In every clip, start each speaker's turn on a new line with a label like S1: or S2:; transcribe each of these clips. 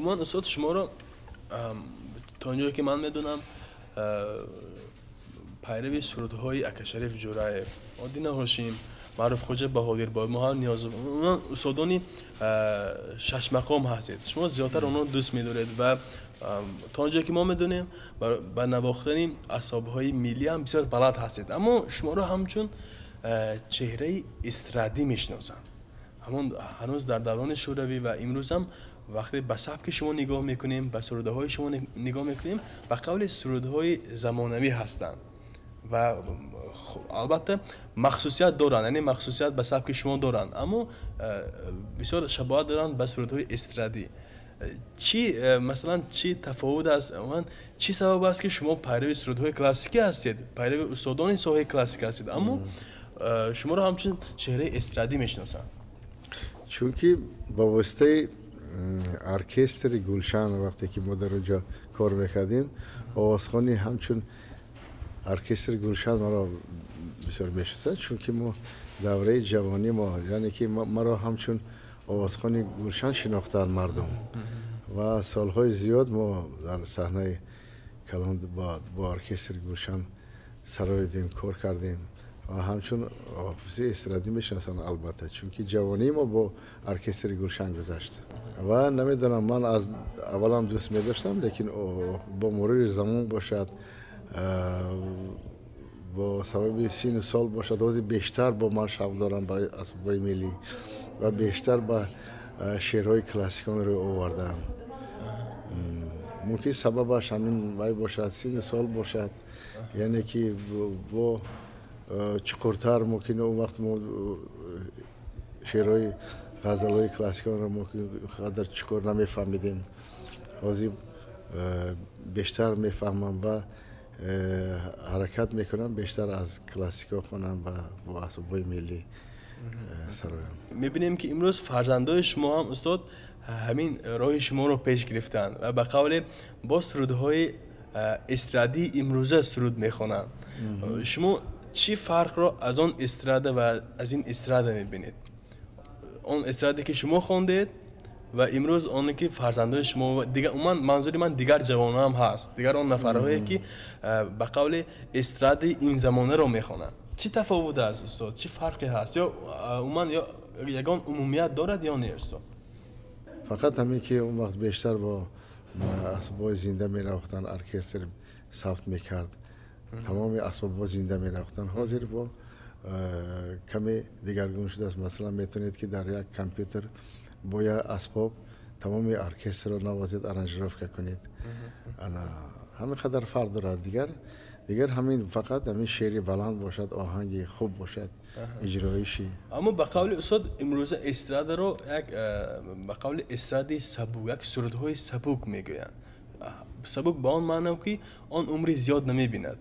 S1: من استاد شما رو تا اونجایی که من میدونم پیروی سرودهای اکاشریف جورایف عادی هاشم معروف خوجه بهادر با ما هم نیاز اون استادانی شش مقام هستید شما زیادتر اونو دوست می‌دارید و تا اونجایی که ما میدونیم با نواختن اعصاب‌های ملی هم بسیار بلد هستید اما شما رو همچون چهره استرادی میشناسن همون هنوز در دوران شوروی و امروز هم وقتی به سبک شما نگاه میکنیم به سرودهای شما نگاه میکنیم به قول سرودهای زمانوی هستند و البته مخصوصیت دارن یعنی مخصوصیت به سبک شما دارن اما بسیار شباهت دارن به سرودهای استرادی چی مثلا چی تفاوت است من چی سبب است که شما پیرو سرودهای کلاسیکی هستید پیرو استادان ساحه کلاسیک هستید اما شما رو همچون چهره استرادی میشناسن
S2: چون که با واسطه ارکستر گلشن وقتی که ما در اونجا کار میکردیم آوازخوانی همچون ارکستر گلشن ما را بسیار میشناسد چون که ما دوره جوانی ما یعنی که ما را همچون آوازخوانی گلشن شناختن مردم و سالهای زیاد ما در صحنه کلان با ارکستر گلشن سرایدیم کار کردیم و همچون حافظه استرادی میشناسن البته چون که جوانی ما با ارکستر گلشن گذشت و نمیدونم من از اول هم دوست می‌داشتم لیکن با مرور زمان باشد با سبب سین سال باشد از بیشتر با من شوق دارم با اسباب ملی و بیشتر با شعرهای کلاسیکان رو آوردم ممکن سببش همین وای باشد سین سال باشد یعنی که با چقدرتر ممکن اون وقت ما شعرهای غزلهای کلاسیکان رو ممکن قدر چقدر نمیفهمیدیم حاضی بیشتر میفهمم و حرکت میکنم بیشتر از کلاسیکا خونم و با اسباب ملی سرایم
S1: میبینیم که امروز فرزندای شما هم استاد همین راه شما رو پیش گرفتن و به قول با سرودهای استرادی امروزه سرود میخونن شما چی فرق رو از اون استراده و از این استراده میبینید اون استراده که شما خوندید و امروز اون که فرزندای شما دیگر منظوری من دیگر جوانان هم هست دیگر اون نفرهایی که به قول استراده این زمانه رو میخونن چی تفاوت است استاد چی فرقی هست یا یا یگان عمومیت دارد یا نه استاد
S2: فقط همین که اون وقت بیشتر با اسباب زنده میرفتن ارکستر ثبت میکرد تمام اسباب زنده میرفتن حاضر با کمی دیگرگون شده است مثلا میتونید که در یک کامپیوتر با یک اسباب تمام ارکستر رو نوازید ارنجировка کنید انا همین قدر فرق دارد دیگر همین فقط همین شعری بلند باشد آهنگی خوب باشد اجرایشی
S1: اما به قول استاد امروز استراده رو یک به قول استرادی سبوک یک سرودهای سبوک میگویند سبوک با آن معنی که آن عمری زیاد نمیبیند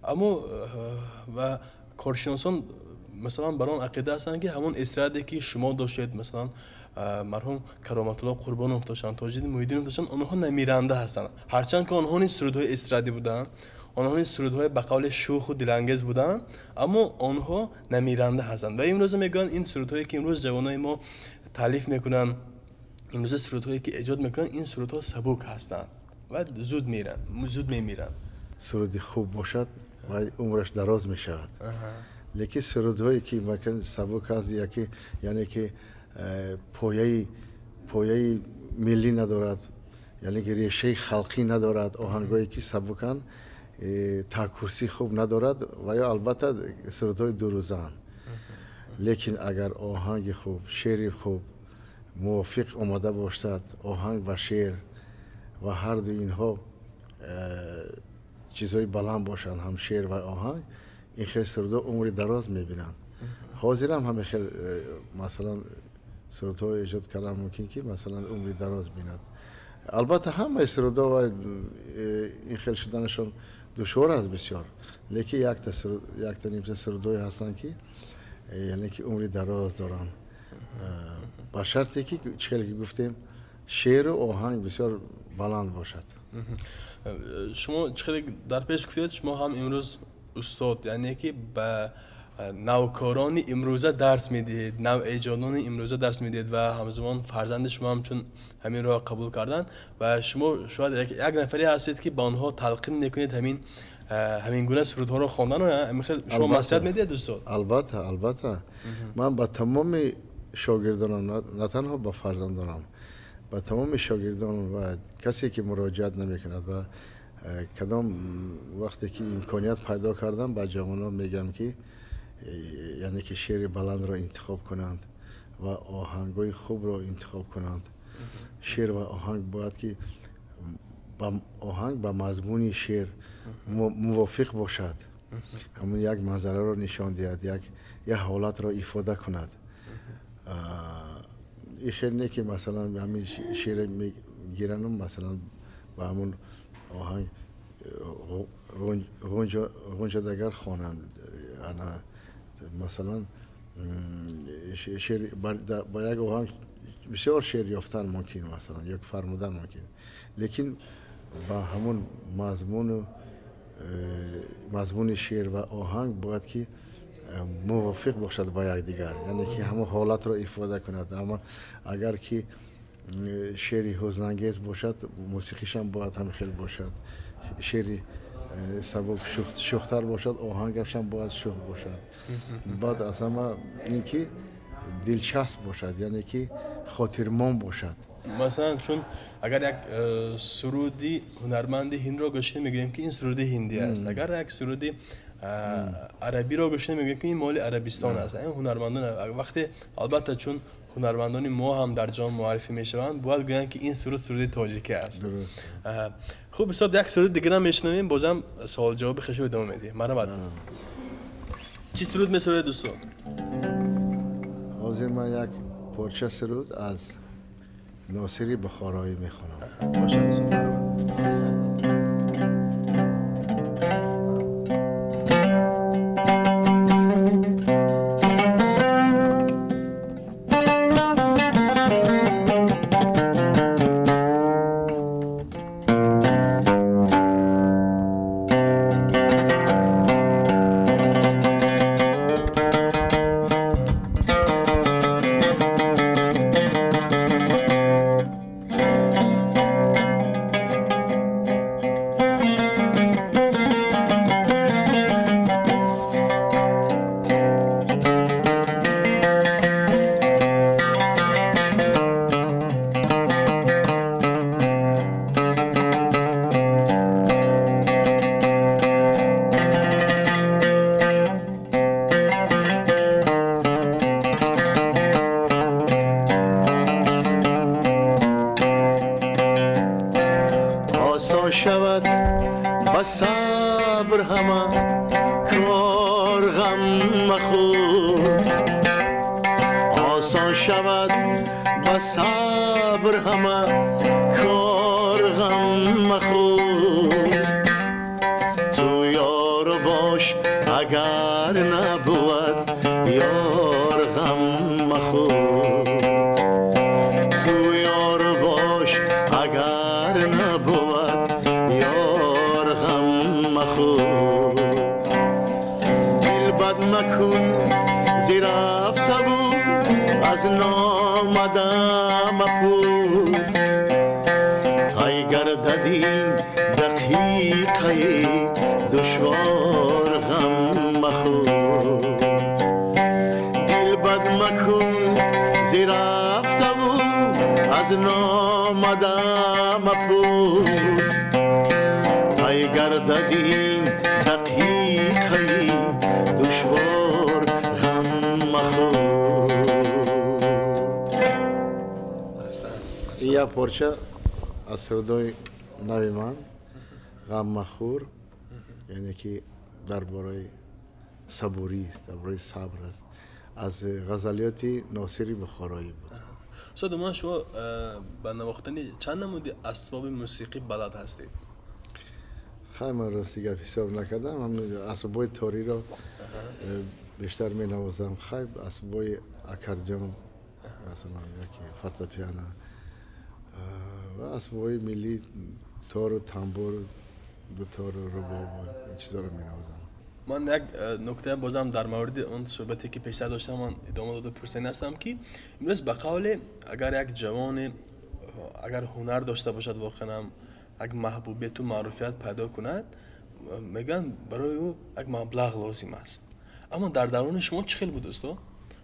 S1: اما و کارشناسان مثلا برای آن عقیده هستند که همون استرادی که شما داشتید مثلا مرحوم کرامت الله قربانوف داشتن تاجدین محیدینوف داشتن آنها نمیرنده هستند هرچند که آنها این سرودهای استرادی بودند آنها این سرودهای به قول شوخ و دلانگیز بودند اما آنها نمیرنده هستند و امروز میگن این سرودهایی که امروز جوانای ما تالیف میکنن امروز سرودهایی که ایجاد میکنن این سرودها سبک هستند و زود میمیرن
S2: سرودی خوب باشد و عمرش دراز میشود لیکن سرودهایی که ممکن سبک است یعنی که پایه ملی ندارد یعنی که ریشه خلقی ندارد آهنگایی که سبکن تاکورسی خوب ندارد و یا البته سرودهای دو روزان لیکن اگر آهنگ خوب شعر خوب موافق آمده باشد آهنگ و شعر و هر دو اینها چیزهای بلند باشند هم شعر و آهنگ این خیلی سرودها عمری دراز میبینند حاضر هم خیلی مثلا سرودها ایجاد کردن ممکن که مثلا عمری دراز بیند البته همه سرودها و این خیلی شدنشون دشوار است بسیار لیکن یک تا نیم سرودهای هستن که یعنی که عمری دراز دارن با شرطی که چخیلی که گفتیم شعر و آهنگ بسیار بلند باشد
S1: شما چخیلی در پیش گفتید شما هم امروز استاد یعنی که به نوکاران امروزه درس میدید، نو ایجادان امروزه درس میدید و همزمان فرزند شما هم چون همین را قبول کردن و شما شاید یک نفری هستید که با آنها تلقین میکنید همین گونه سرودها رو خواندن و همین شما نصیحت میدید دوستان.
S2: البته من با تمام شاگردانم، نه تنها با فرزندانم، با تمام شاگردان و کسی که مراجعت نمیکند و کدام وقتی که امکانیت پیدا کردم با جوانان میگم که یعنی که شعر بلند را انتخاب کنند و آهنگای خوب را انتخاب کنند. شعر و آهنگ باید که آهنگ با مضمون شعر موافق باشد، همون یک منظره را نشان دهد، یک حالت را افاده کند. این خیلی نه که مثلا همین شعر میگیرن مثلا با همون آهنگ غنچه دگر خوانند، مثلا شعر با یک آهنگ بسیار شعر یافتن ممکن، مثلا یک فرمودن ممکن، لیکن با همون مضمون شعر و آهنگ باید که موافق باشد با یک دیگر، یعنی که همون حالت را افاده کند. اما اگر که شعری حزن‌انگیز باشد موسیقیش هم باید هم خیلی باشد، شعری سبک شوختر باشد آهنگش هم باید شوخ باشد. بعد اصلا اینکه دلچسب باشد، یعنی که خاطرمان باشد.
S1: مثلا چون اگر یک سرودی هنرمندی هند را گوش میگیم که این سرودی هندی است، اگر یک سرودی عربی را گوش میگیم که این مال عربستان است. این هنرمندان وقتی البته چون هنرمندان ما هم در جام معرفی میشوند باید گویند که این سرود تاجیکی است. خوب بسیار یک سرود دیگه هم میشنویم، بازم سوال جواب خیلی ادامه میدیم. مرحبا. چی سرود میسرید دوستان؟
S2: حاضر من یک پارچه سرود از ناصری بخارایی میخونم.
S1: باشه.
S2: صبر همه کار غم مخور، آسان شود با صبر همه کار غم مخور. تو یار باش اگر نبود یار غم مخور، تو یار باش اگر نبود یار غم مخور. دل بد مکن زی رفته بود از نامده مپرس، تای گرددین دقیقه دشوار غم مخور. دل بد مکن زی رفته بود از نامده مپرس، تای گرددین دقیقه دشوار غم مخور. این یک پارچه از سرودای نوی من غم مخور، یعنی که درباره صبوری است، درباره صبر است، از غزلیات ناصری بخارایی بود.
S1: استاد من شما به نواختن چند نمودی اسباب موسیقی بلد هستید؟
S2: خیلی من راستی گپ حساب نکردم، همین اسبابای تاری را بیشتر می نوازم. خیلی اسبابای اکردیون مثلا یکی فورتپیانو و اسبابای ملی تار و تنبور، دو تار و رباب این چیزا رو می نوازم.
S1: من یک نکته بازم در مورد اون صحبتی که پیشتر داشتم من ادامه داده پرسیدن هستم که امروز به قول اگر یک جوان اگر هنر داشته باشد واقعا یک محبوبیت و معروفیت پیدا کند میگن برای او یک مبلغ لازم است. اما در دوران شما چه خیلی بود دوستا؟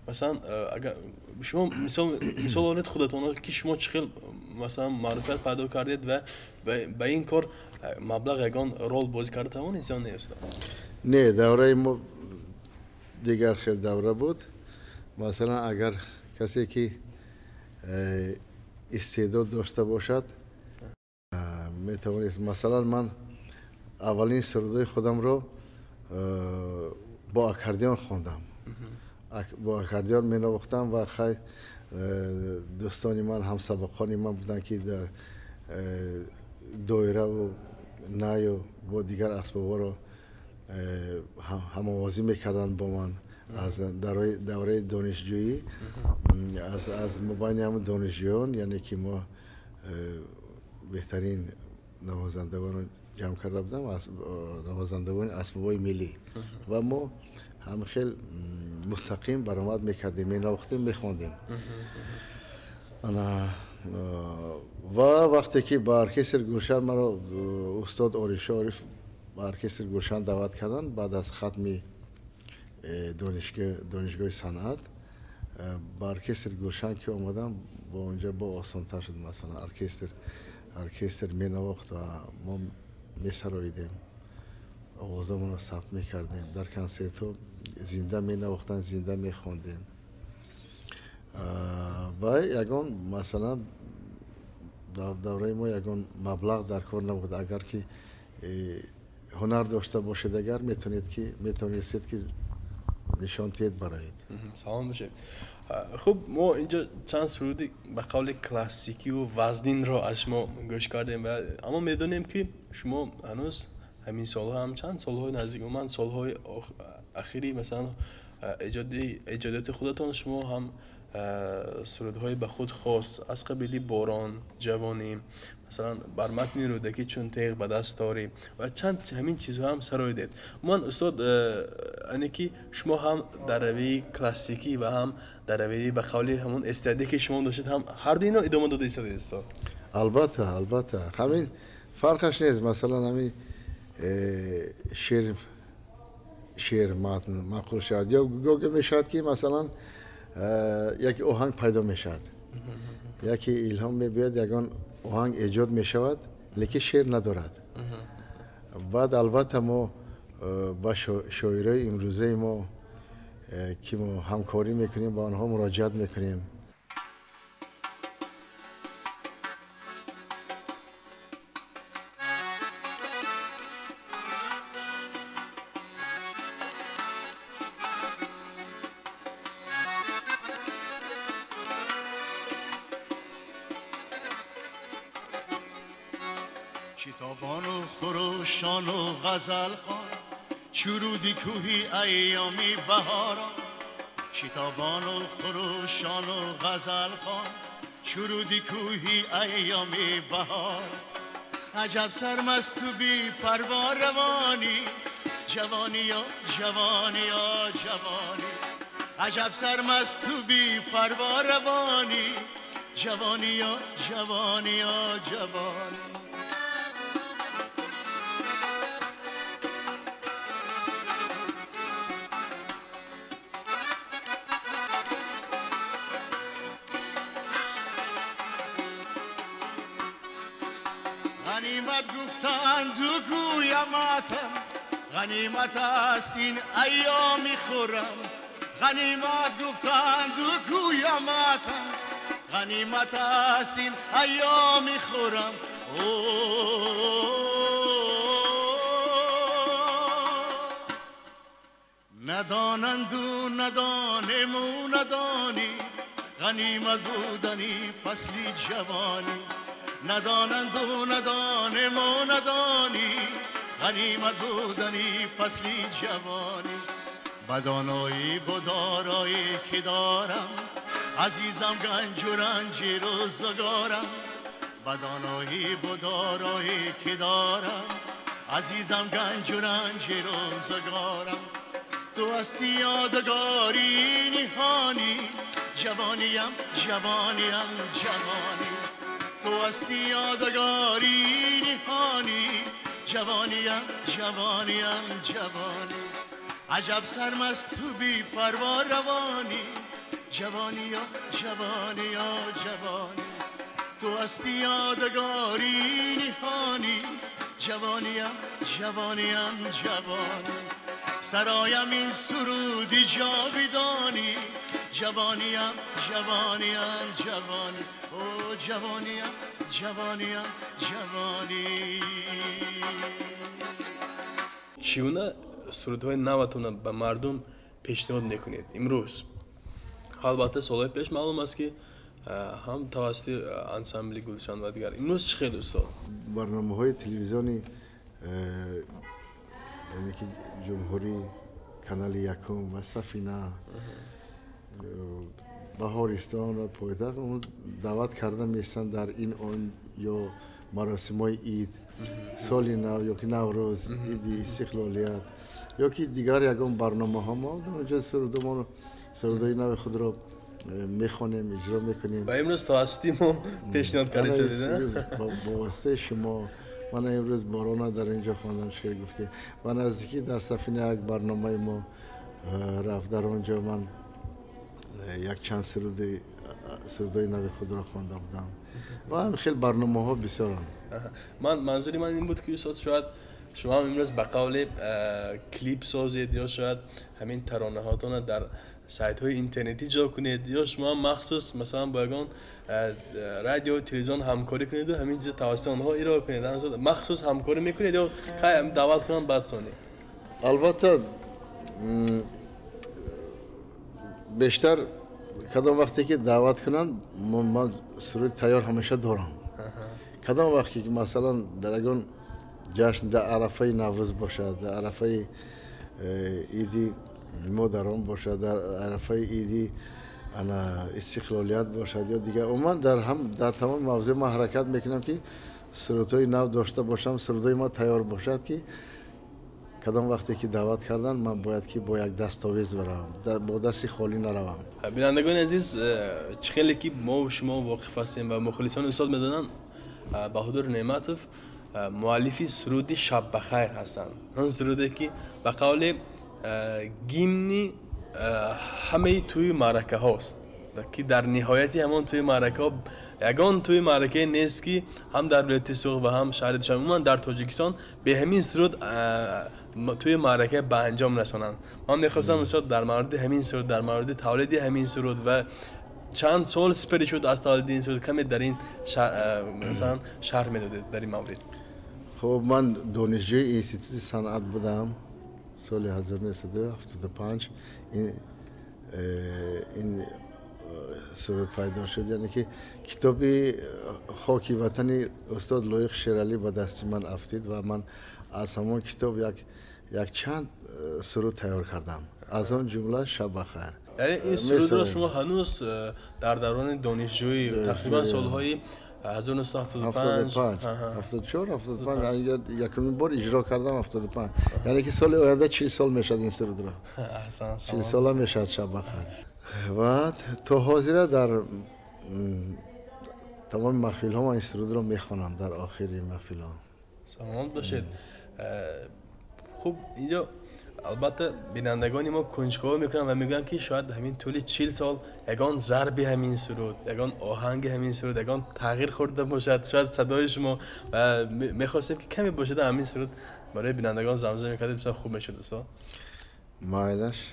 S1: مثلا اگر شما مثال آورید خودتون که شما چه خیلی مثلا معرفت پیدا کردید و به این کار مبلغ یگان رول بازی کرده توانید یا نه استاد؟
S2: نه، دوره ما دیگر خیلی دوره بود. مثلا اگر کسی که استعداد داشته باشد میتوانست، مثلا من اولین سرودای خودم رو با اکاردیون خوندم. با اکاردیون می نواختم و خیلی دوستانی من هم سبقانی من بودن که در دایره و نای و با دیگر اسباب‌ها رو هم‌آوازی میکردن با من از دوره دانشجویی. از مبین هم دانشجویان، یعنی که ما بهترین نوازندگان رو جمع کرده بودم، نوازندگان اسباب‌های ملی و ما هم خیلی مستقیم برآمد میکردیم، مینواختیم، میخوندیم. و وقتی که با ارکستر گلشن مرا استاد آریشا عارف با ارکستر گلشن دعوت کردن بعد از ختم دانشگاه صنعت، با ارکستر گلشن که اومدم با اونجا با آسان‌تر شد. مثلا ارکستر مینواخت و ما میسراییدیم، آوازمون رو ثبت میکردیم، در کنسرتو زنده مینواختن، زنده میخوندیم. و یگان مثلا دوره ما یگان مبلغ در کار نبود. اگر که هنر داشته باشید اگر میتونید که نشان تید برایید.
S1: سلام باشید. خب ما اینجا چند سرودی به قول کلاسیکی و وزنین رو از شما گوش کردیم و اما میدونیم که شما هنوز همین سالها هم چند سالهای نزدیک من سالهای اخیری مثلا ایجادات خودتان شما هم سرودهای به خود خاص از قبیلی باران، جوانی، مثلا بر متن رودکی چون تیغ به دست داری و چند همین چیزها هم سراییدید. من استاد انکی شما هم در روی کلاسیکی و هم در روی به قولی همون استعدادی که شما داشتید هم هر دو اینا ادامه داده استاد استاد؟
S2: البته همین فرقش نیست. مثلا همین شعر متن معقول شد یا گوگه میشد که مثلا یک آهنگ پیدا میشد، یکی الهام میبید، یگان آهنگ ایجاد میشود لیکن شعر ندارد. بعد البته ما با شاعرای امروزه ما که ما همکاری میکنیم با آنها مراجعت میکنیم.
S3: شتابان و خروشان و غزل خوان، شرودی کوهی ایامی بهاران. شتابان و خروشان و غزل خوان، شرودی کوهی ایامی بهار. عجب سرمست تو بی پروا روانی، جوانی یا جوانی یا جوانی. عجب سرمست تو بی پروا روانی، جوانی یا جوانی یا جوانی. غنیمت گفتند و گویمتم، غنیمت است این ایامی خورم. غنیمت گفتند و گویمتم، غنیمت است این ایامی خورم. ندانند و ندانم و ندانی، غنیمت بودنی فصلی جوانی. ندانند و ندانم و ندانی، غنیمت بودنی فصلی جوانی. بدانایی و دارایی که دارم، عزیزم گنج و رنج روزگارم. بدانایی و دارایی که دارم، عزیزم گنج و رنج روزگارم تو هستی یادگاری نهانی جوانیم جوانیم جوانی تو هستی یادگاری نهانی جوانیم جوانیم جوانی عجب سرمست تو بی پروا روانی جوانی یا جوانی یا جوانی تو هستی یادگاری نهانی جوانیم جوانیم جوانی سرایم این سرودی جاویدانی جوانیم جوانیم جوانی او جوانیم جوانیم جوانی
S1: چگونه سرودهای نوتون به مردم پیشنهاد میکنید امروز؟ البته سالهای پیش معلوم است که هم توسط انسامبل گلشن و دیگر امروز چه خیلی استاد
S2: برنامه‌های تلویزیونی یعنی که جمهوری کانال یکم و سفینه بهارستان و پایتخت اون دعوت کرده میشن در این اون یا مراسم‌های عید سال نو یا که نوروز عید استقلالیت یا که دیگر یکم برنامه‌ها ما در اونجا سرودهای نو خود را میخونیم اجرا میکنیم
S1: و امروز توسطی ما پیشنهاد کردید
S2: با واسطه شما من امروز باران در اینجا خواندم شعر گفته و نزدیکی در سفینه یک برنامه ما رفت در آنجا من یک چند سرودای نو خود را خوانده بودم و هم خیلی برنامه ها بسیار
S1: منظوری من این بود که استاد شاید شما هم امروز به قول کلیپ سازید یا شاید همین ترانه هاتون در سایت های اینترنتی جا کنید یا شما مخصوص مثلا با یگان رادیو تلویزیون همکاری کنید و همین چیز توسط آنها ارائه کنید مخصوص همکاری میکنید یا خیلی دعوت کنم بعد سانی
S2: البته بیشتر کدام وقتی که دعوت کنن من سرود تیار همیشه دارم کدام وقتی که مثلا در اگون جشن در عرفه نوروز باشد در عرفه عیدی مادران باشد در عرفه عیدی استقلالیت باشد یا دیگه من در تمام موضوع ما حرکت میکنم که سرودهای نو داشته باشم سرودهای ما تیار باشد که کدام وقتی که دعوت کردن من باید که با یک دستاویز برم با دستی خالی نروم.
S1: بینندگان عزیز چه خیلی که ما و شما واقف هستیم و مخلصان استاد میدونن بهادر نعمتوف مؤلفی سرود شب بخیر هستند. اون سرودی که به قول گیمنی همه توی معرکه هاست که در نهایتی همون توی معرکه ها یگان توی معرکه نیست که هم در ولایت سوق و هم شهر دشمن در تاجیکستان به همین سرود توی معرکه به انجام رسانند. من می‌خواستم استاد در مورد همین سرود در مورد تولید همین سرود و چند سال سپری شد از تولید این سرود کمی در این مثلا شرح میدادید در این مورد.
S2: خب من دانشجوی انستیتوت صنعت بودم سال 1975 این سرود پیدا شد یعنی که کتاب خاکی وطن استاد لایق شیرعلی به دست من افتید و من از همون کتاب یک چند سرود تیار کردم از آن جمله شب بخیر.
S1: یعنی این سرود را شما هنوز در دوران دانشجویی تقریبا سالهای 1975
S2: 74 75 یکمین بار اجرا کردم 75 یعنی که سال آینده 40 سال میشد این سرود را 40 سال میشد شب بخیر و تا حاضر در تمام محفل ها من این سرود را میخوانم در آخری محفل ها.
S1: سلامت باشید. خب اینجا البته بینندگانی ما کنجکاوی میکنن و میگن که شاید همین طول 40 سال یگان ضرب همین سرود یگان آهنگ همین سرود یگان تغییر خورده باشد شاید صدای شما و میخواستیم که کمی باشد همین سرود برای بینندگان زمزمه میکردیم بسیار خوب میشد استاد.
S2: مایلش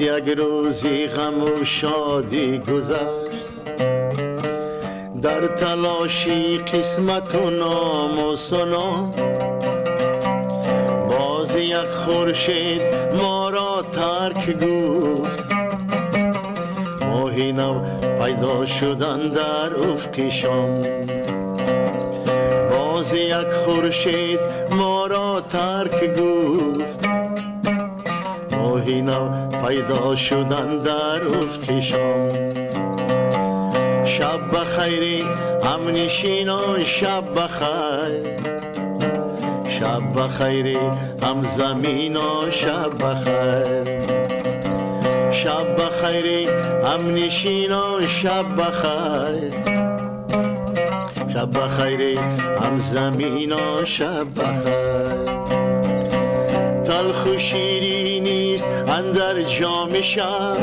S3: یک روزی غم و شادی گذشت در تلاشی قسمت و نام و سنا باز یک خورشید ما را ترک گفت ماهی نو پیدا شدن در افق شام باز یک خورشید ما را ترک گفت ماهی نو پیدا شدن در افق شام شب بخیری همنشینان شب بخیر شب بخیری هم زمینان شب بخیر شب بخیری هم نشینان شب بخیر شب بخیری هم زمینان شب بخیر تلخ و شیری نیست اندر جام شب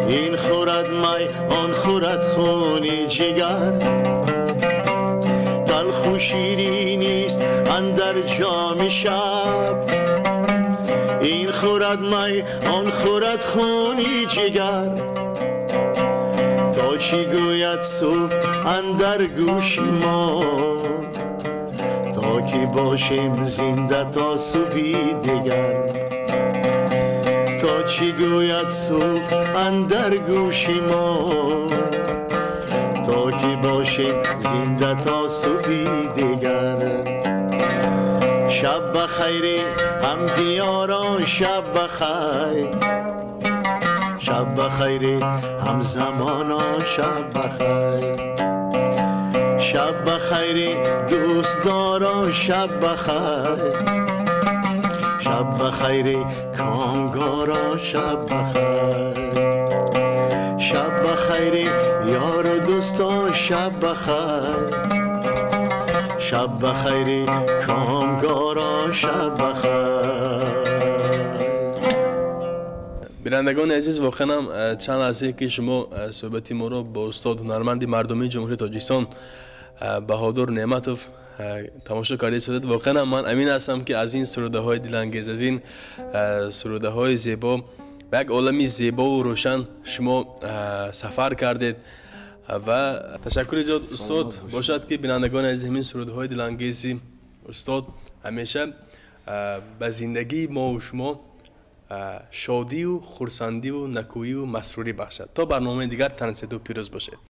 S3: این خورد می آن خورد خون جگر تلخ و شیری نیست اندر جام شب این خورد می آن خورد خونی جگر تا چی گوید صبح اندر گوش ما تا کی باشیم زنده تا صبحی دیگر تا چی گوید صبح اندر گوش ما تا کی باشیم زنده تا صبحی دیگر شب بخیری هم دیاران شب بخیر شب بخیری هم زمانان شب بخیر شب بخیری دوستداران شب بخیر شب بخیری کامگاران شب بخیر شب بخیری یار و دوستان شب بخیر شب بخیری کامگاران شب بخیر
S1: بینندگان عزیز واقعا هم چند لحظه که شما صحبتی ما رو با استاد هنرمند مردمی جمهوری تاجیکستان بهادر نعمتوف تماشا کردید واقعا من امین هستم که از این سروده های دلانگیز از این سروده های زیبا به یک عالمی زیبا و روشن شما سفر کردید و تشکر ایجاد استاد باشد که بینندگان از همین سروده های دلانگیزی استاد همیشه به زندگی ما و شما شادی و خرسندی و نکویی و مسروری بخشد تا برنامه دیگر تنسید و پیروز باشید.